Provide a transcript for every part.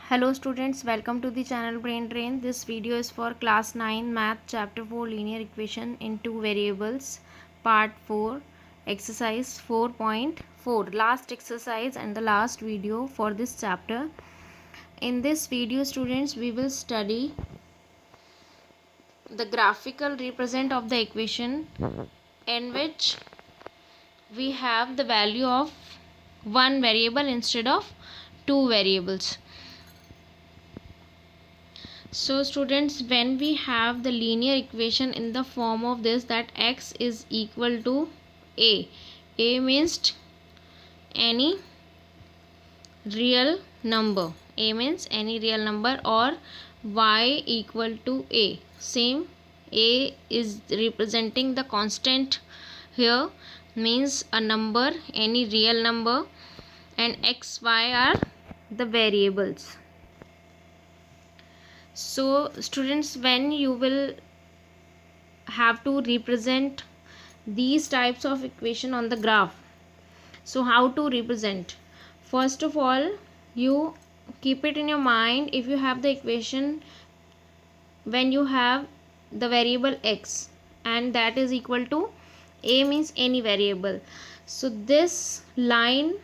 Hello students, welcome to the channel Brain Drain. This video is for class 9 math chapter 4 linear equation in two variables part 4 exercise 4.4, last exercise and the last video for this chapter. In this video students, we will study the graphical represent of the equation in which we have the value of one variable instead of two variables. So students, when we have the linear equation in the form of this, that x is equal to a means any real number, a means any real number, or y equal to a, same, a is representing the constant here, means a number, any real number, and x, y are the variables. So students, when you will have to represent these types of equation on the graph, so how to represent? First of all, you keep it in your mind, if you have the equation when you have the variable x and that is equal to a means any variable, so this line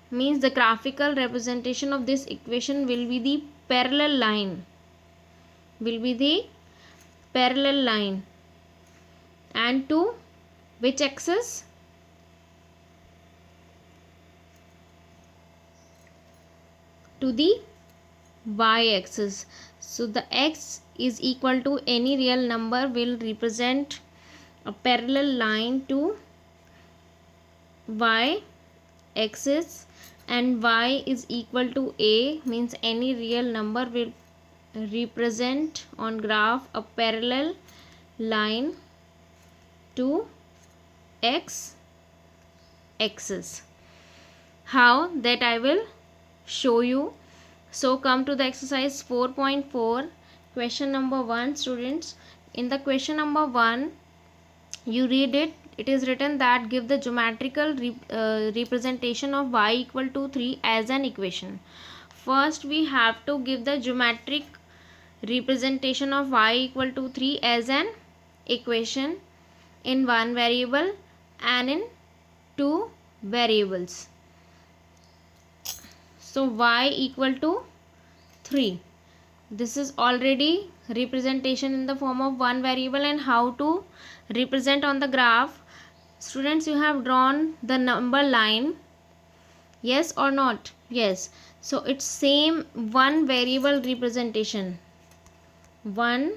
means the graphical representation of this equation will be the parallel line, and to which axis? To the y axis. So the x is equal to any real number will represent a parallel line to y axis, and y is equal to a means any real number will represent on graph a parallel line to x axis. How that I will show you. So come to the exercise 4.4, question number 1 students. In the question number 1, you read it. It is written that give the geometrical representation of y equal to 3 as an equation. First we have to give the geometric representation of y equal to 3 as an equation in one variable and in two variables. So y equal to 3. This is already representation in the form of one variable. And how to represent on the graph? Students, you have drawn the number line, yes or not? Yes. So it's same one variable representation. One,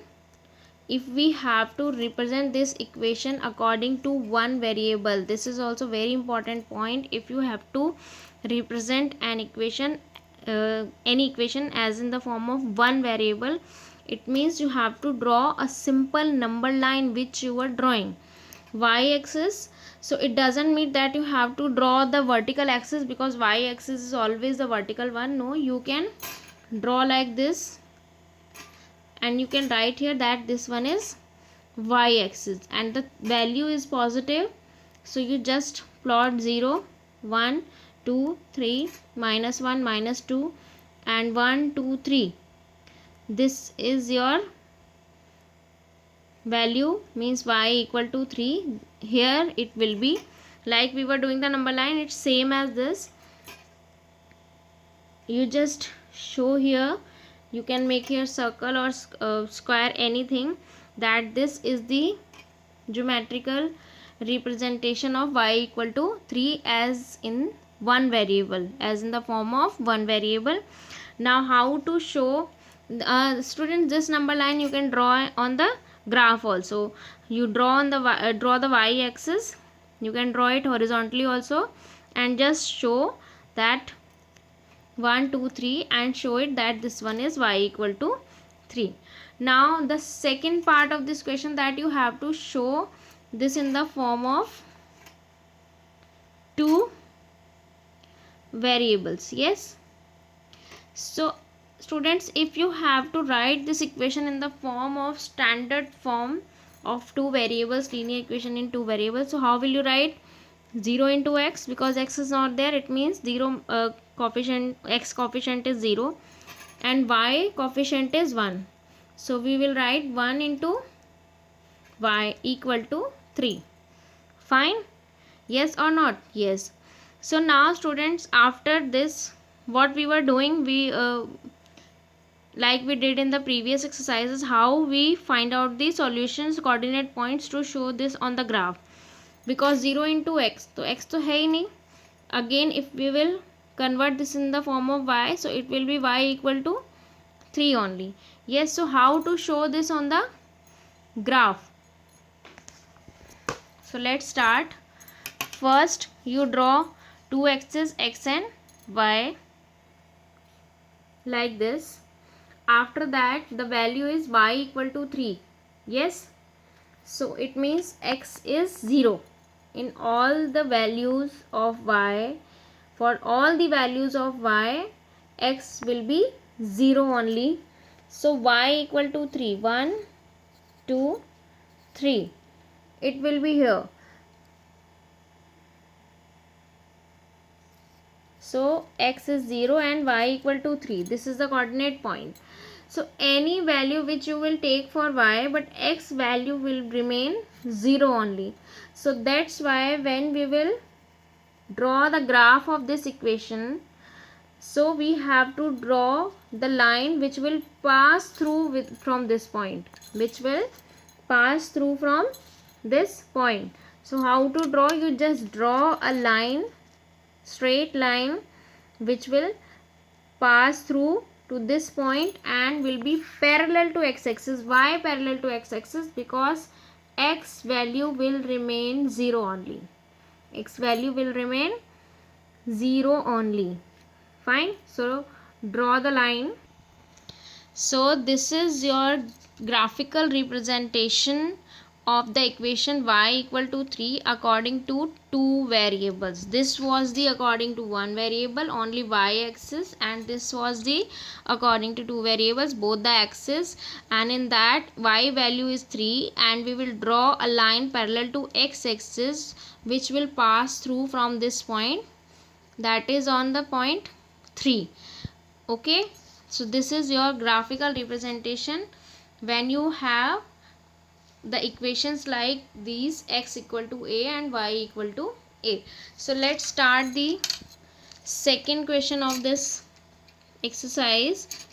if we have to represent this equation according to one variable, this is also very important point. If you have to represent an equation, any equation as in the form of one variable, it means you have to draw a simple number line which you are drawing y axis. So it doesn't mean that you have to draw the vertical axis, because y axis is always the vertical one. No, you can draw like this and you can write here that this one is y axis and the value is positive. So you just plot 0, 1, 2, 3, minus 1, minus 2, and 1, 2, 3. This is your value, means y equal to 3. Here it will be like we were doing the number line, it's same as this. You just show here, you can make here circle or square, anything, that this is the geometrical representation of y equal to 3 as in one variable, as in the form of one variable. Now how to show, students, this number line you can draw on the graph also. You draw on the draw the y axis, you can draw it horizontally also, and just show that 1, 2, 3 and show it that this one is y equal to 3. Now the second part of this question, that you have to show this in the form of two variables. Yes. So students, if you have to write this equation in the form of standard form of two variables, linear equation in two variables, so how will you write? 0 into x, because x is not there, it means 0 coefficient, x coefficient is 0 and y coefficient is 1. So we will write 1 into y equal to 3. Fine? Yes or not? Yes. So now students, after this, what we were doing, we like we did in the previous exercises, how we find out the solutions coordinate points to show this on the graph. Because 0 into x, तो x तो है ही नहीं. Again if we will convert this in the form of y, so it will be y equal to 3 only. Yes, so how to show this on the graph? So let's start. First you draw two axes, x and y, like this. After that the value is y equal to 3. Yes, so it means x is 0 in all the values of y. For all the values of y, x will be 0 only. So y equal to 3, 1 2 3, it will be here. So x is 0 and y equal to 3. This is the coordinate point. So any value which you will take for y, but x value will remain 0 only. So that's why when we will draw the graph of this equation, so we have to draw the line which will pass through from this point, which will pass through from this point. So how to draw? You just draw a line, straight line, which will pass through to this point and will be parallel to x-axis. Why parallel to x-axis? Because x value will remain 0 only. X value will remain 0 only. Fine. So draw the line. So this is your graphical representation of the equation y equal to 3 according to two variables. This was the according to one variable, only y-axis, and this was the according to two variables, both the axes, and in that y value is 3 and we will draw a line parallel to x-axis which will pass through from this point, that is on the point 3. Okay, so this is your graphical representation when you have the equations like these, x equal to a and y equal to a. So let's start the second question of this exercise.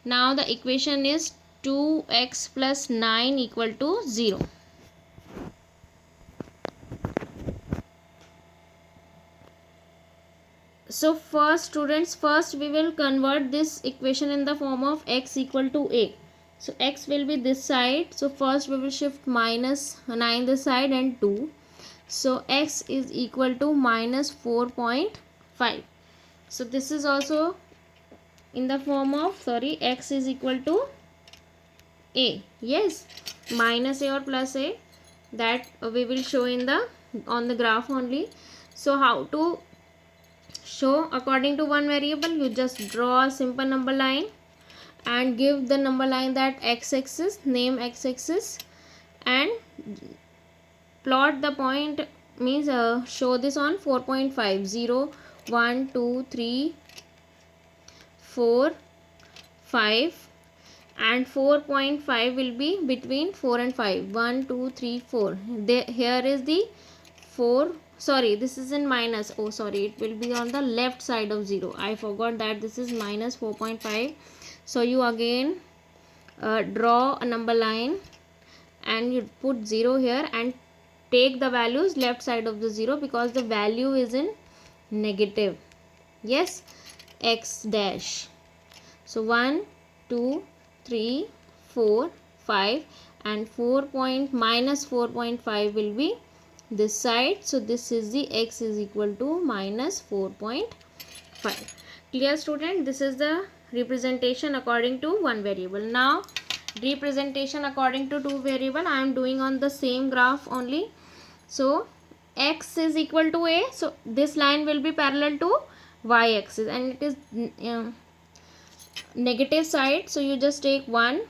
Now the equation is 2x plus 9 equal to 0. So first students, first we will convert this equation in the form of x equal to a. So x will be this side. So first we will shift minus 9 this side and 2. So x is equal to minus 4.5. So this is also in the form of, x is equal to a. Yes, minus a or plus a, that we will show in the on the graph only. So how to show according to one variable? You just draw a simple number line and give the number line that x-axis, name x-axis, and plot the point, means show this on 4.5, 0 1 2 3 4 5, and 4.5 will be between 4 and 5, 1 2 3 4. Here is the 4, sorry, this is in minus, oh sorry, it will be on the left side of 0. I forgot that this is minus 4.5. So you again draw a number line and you put 0 here and take the values left side of the 0 because the value is in negative. Yes, x dash. So 1 2 3 4 5 and minus 4.5 will be this side. So this is the x is equal to minus 4.5. Clear student? This is the representation according to one variable. Now representation according to two variable I am doing on the same graph only. So x is equal to a, so this line will be parallel to y axis and it is negative side. So you just take 1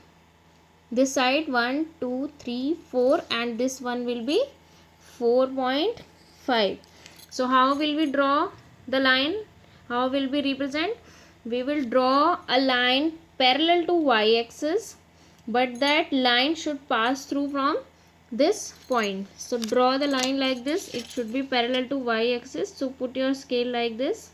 this side, 1 2 3 4, and this one will be 4.5. So how will we draw the line? How will we represent? We will draw a line parallel to y-axis, but that line should pass through from this point. So draw the line like this. It should be parallel to y-axis. So put your scale like this.